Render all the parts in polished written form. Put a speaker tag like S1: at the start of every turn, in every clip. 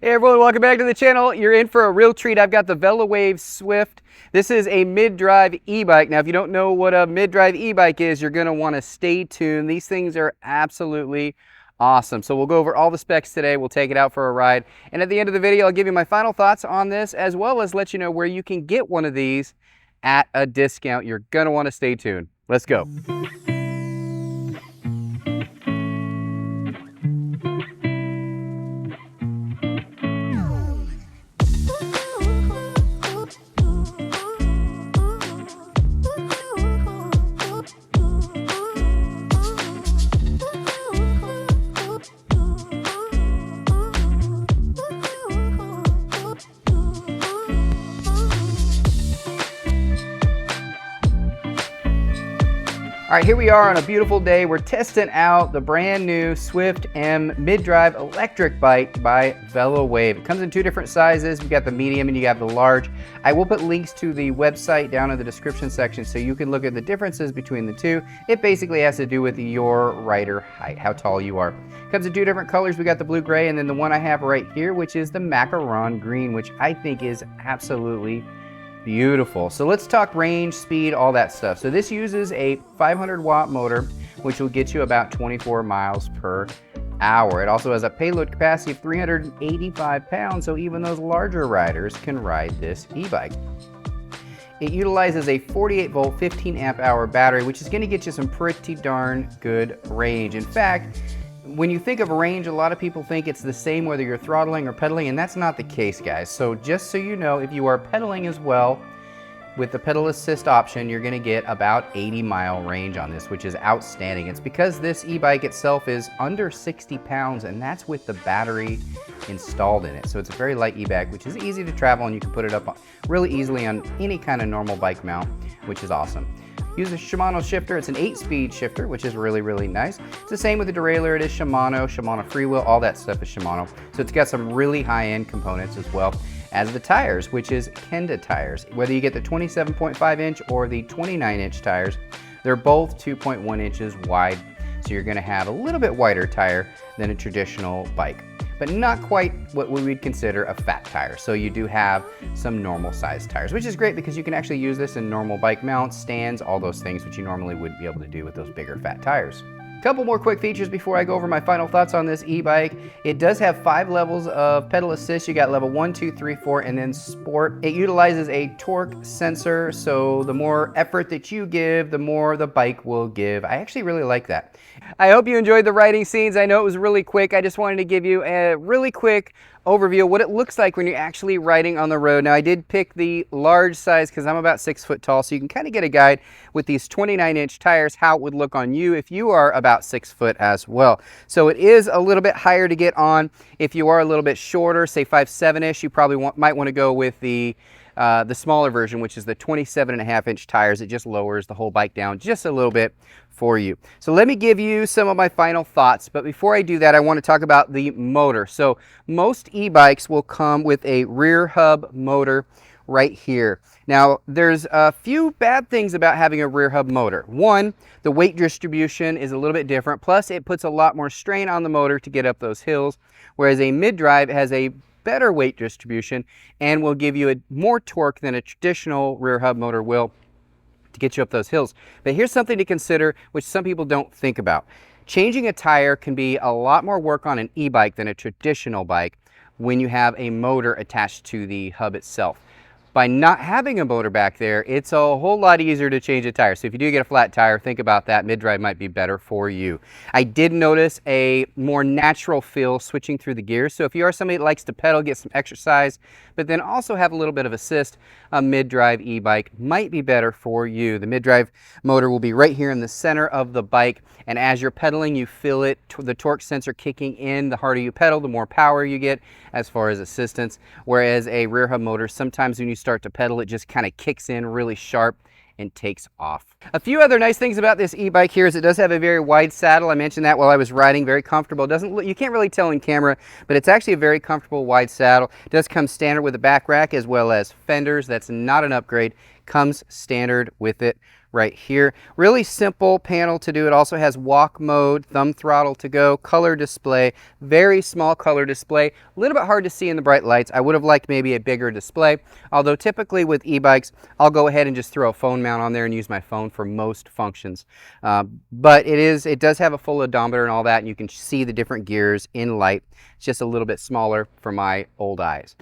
S1: Hey everyone, welcome back to the channel. You're in for a real treat. I've got the Velowave Swift. This is a mid-drive e-bike. Now, if you don't know what a mid-drive e-bike is, you're gonna wanna stay tuned. These things are absolutely awesome. So we'll go over all the specs today. We'll take it out for a ride. And at the end of the video, I'll give you my final thoughts on this, as well as let you know where you can get one of these at a discount. You're gonna wanna stay tuned. Let's go. All right, here we are on a beautiful day. We're testing out the brand new Swift M mid-drive electric bike by Velowave. It comes in two different sizes. You got the medium and you got the large. I will put links to the website down in the description section so you can look at the differences between the two. It basically has to do with your rider height, how tall you are. It comes in two different colors. We got the blue gray and then the one I have right here, which is the macaron green, which I think is absolutely beautiful. So let's talk range, speed, all that stuff. So this uses a 500-watt motor, which will get you about 24 miles per hour. It also has a payload capacity of 385 pounds, so even those larger riders can ride this e-bike. It utilizes a 48-volt, 15-amp-hour battery, which is going to get you some pretty darn good range. In fact, when you think of range, a lot of people think it's the same whether you're throttling or pedaling, and that's not the case, guys. So just so you know, if you are pedaling as well, with the pedal assist option, you're gonna get about 80-mile range on this, which is outstanding. It's because this e-bike itself is under 60 pounds, and that's with the battery installed in it. So it's a very light e-bike, which is easy to travel, and you can put it up really easily on any kind of normal bike mount, which is awesome. Use a Shimano shifter. It's an 8-speed shifter, which is really, really nice. It's the same with the derailleur. It is Shimano freewheel, all that stuff is Shimano. So it's got some really high-end components as well as the tires, which is Kenda tires. Whether you get the 27.5-inch or the 29-inch tires, they're both 2.1 inches wide. So you're gonna have a little bit wider tire than a traditional bike, but not quite what we would consider a fat tire. So you do have some normal sized tires, which is great because you can actually use this in normal bike mounts, stands, all those things which you normally wouldn't be able to do with those bigger fat tires. Couple more quick features before I go over my final thoughts on this e-bike. It does have 5 levels of pedal assist. You got level 1, 2, 3, 4, and then sport. It utilizes a torque sensor, so the more effort that you give, the more the bike will give. I actually really like that. I hope you enjoyed the riding scenes. I know it was really quick. I just wanted to give you a really quick overview of what it looks like when you're actually riding on the road. Now, I did pick the large size because I'm about 6 foot tall, so you can kind of get a guide with these 29-inch tires how it would look on you if you are about 6 foot as well. So it is a little bit higher to get on. If you are a little bit shorter, say 5'7"-ish, you probably might want to go with the smaller version, which is the 27.5-inch tires. It just lowers the whole bike down just a little bit for you. So let me give you some of my final thoughts, but before I do that, I want to talk about the motor. So most e-bikes will come with a rear hub motor right here. Now, there's a few bad things about having a rear hub motor. One, the weight distribution is a little bit different, plus it puts a lot more strain on the motor to get up those hills, whereas a mid-drive has a better weight distribution and will give you more torque than a traditional rear hub motor will to get you up those hills. But here's something to consider, which some people don't think about. Changing a tire can be a lot more work on an e-bike than a traditional bike when you have a motor attached to the hub itself. By not having a motor back there, it's a whole lot easier to change a tire. So if you do get a flat tire, think about that. Mid-drive might be better for you. I did notice a more natural feel switching through the gears. So if you are somebody that likes to pedal, get some exercise, but then also have a little bit of assist, a mid-drive e-bike might be better for you. The mid-drive motor will be right here in the center of the bike, and as you're pedaling, you feel it, the torque sensor kicking in. The harder you pedal, the more power you get as far as assistance, whereas a rear hub motor, sometimes when you start to pedal, it just kind of kicks in really sharp and takes off. A few other nice things about this e-bike here is it does have a very wide saddle. I mentioned that while I was riding, very comfortable. It doesn't look, you can't really tell in camera, but it's actually a very comfortable wide saddle. It does come standard with a back rack as well as fenders. That's not an upgrade. Comes standard with it right here. Really simple panel to do. It also has walk mode, thumb throttle to go, color display, very small color display. A little bit hard to see in the bright lights. I would have liked maybe a bigger display, although typically with e-bikes, I'll go ahead and just throw a phone mount on there and use my phone for most functions. But it does have a full odometer and all that, and you can see the different gears in light. It's just a little bit smaller for my old eyes.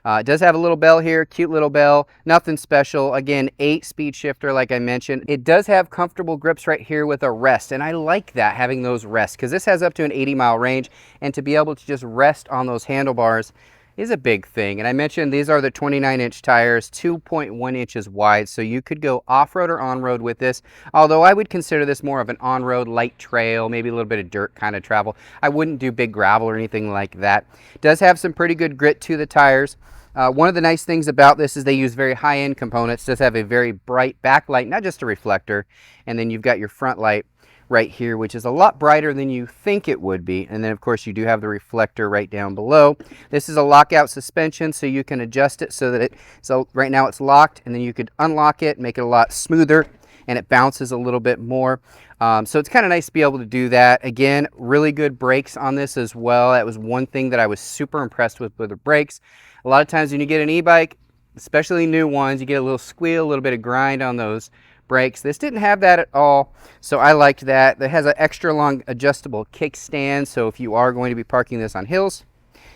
S1: It does have a little bell here, cute little bell, nothing special. Again, 8-speed shifter like I mentioned. It does have comfortable grips right here with a rest, and I like that, having those rests, because this has up to an 80-mile range, and to be able to just rest on those handlebars is a big thing. And I mentioned these are the 29-inch tires, 2.1 inches wide, so you could go off-road or on-road with this, although I would consider this more of an on-road, light trail, maybe a little bit of dirt kind of travel. I wouldn't do big gravel or anything like that. It does have some pretty good grit to the tires. One of the nice things about this is they use very high-end components. It does have a very bright backlight, not just a reflector, and then you've got your front light right here, which is a lot brighter than you think it would be. And then of course you do have the reflector right down below. This is a lockout suspension, so you can adjust it so that so right now it's locked, and then you could unlock it, make it a lot smoother, and it bounces a little bit more. So it's kind of nice to be able to do that. Again, really good brakes on this as well. That was one thing that I was super impressed with the brakes. A lot of times when you get an e-bike, especially new ones, you get a little squeal, a little bit of grind on those brakes. This didn't have that at all, so I liked that. It has an extra long adjustable kickstand, so if you are going to be parking this on hills,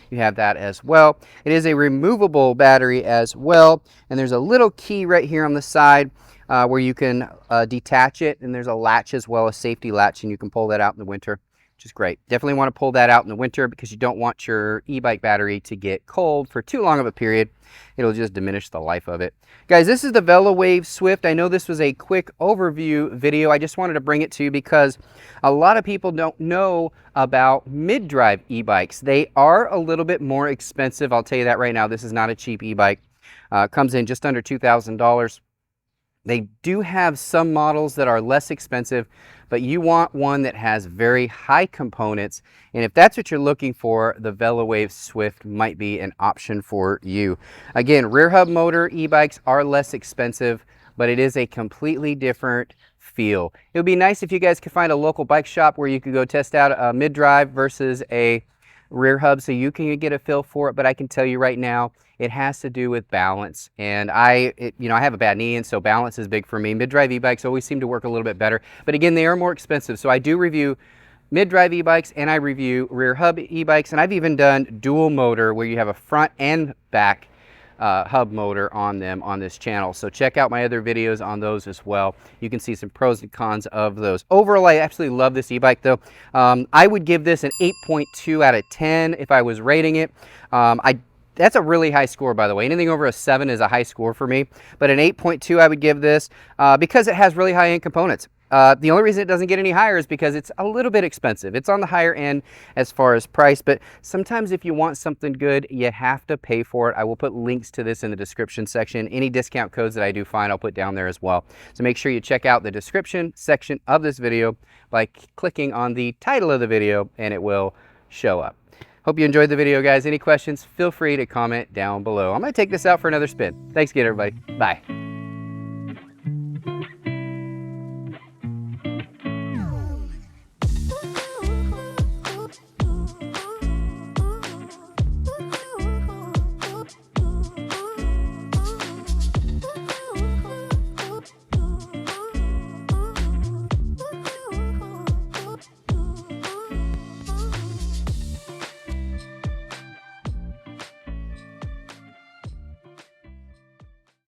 S1: you have that as well. It is a removable battery as well, and there's a little key right here on the side where you can detach it, and there's a latch as well, a safety latch, and you can pull that out in the winter, which is great. Definitely want to pull that out in the winter because you don't want your e-bike battery to get cold for too long of a period. It'll just diminish the life of it. Guys, this is the Velowave Swift. I know this was a quick overview video. I just wanted to bring it to you because a lot of people don't know about mid-drive e-bikes. They are a little bit more expensive. I'll tell you that right now. This is not a cheap e-bike. Comes in just under $2,000. They do have some models that are less expensive, but you want one that has very high components. And if that's what you're looking for, the Velowave Swift might be an option for you. Again, rear hub motor e-bikes are less expensive, but it is a completely different feel. It would be nice if you guys could find a local bike shop where you could go test out a mid-drive versus a rear hub so you can get a feel for it. But I can tell you right now, it has to do with balance, and I have a bad knee, and so balance is big for me. Mid-drive e-bikes always seem to work a little bit better, but again, they are more expensive. So I do review mid-drive e-bikes and I review rear hub e-bikes, and I've even done dual motor where you have a front and back hub motor on them on this channel. So check out my other videos on those as well. You can see some pros and cons of those. Overall, I absolutely love this e-bike though. I would give this an 8.2 out of 10 if I was rating it. That's a really high score, by the way. Anything over a 7 is a high score for me. But an 8.2 I would give this because it has really high-end components. The only reason it doesn't get any higher is because it's a little bit expensive. It's on the higher end as far as price, but sometimes if you want something good, you have to pay for it. I will put links to this in the description section. Any discount codes that I do find, I'll put down there as well. So make sure you check out the description section of this video by clicking on the title of the video, and it will show up. Hope you enjoyed the video, guys. Any questions, feel free to comment down below. I'm going to take this out for another spin. Thanks again, everybody. Bye.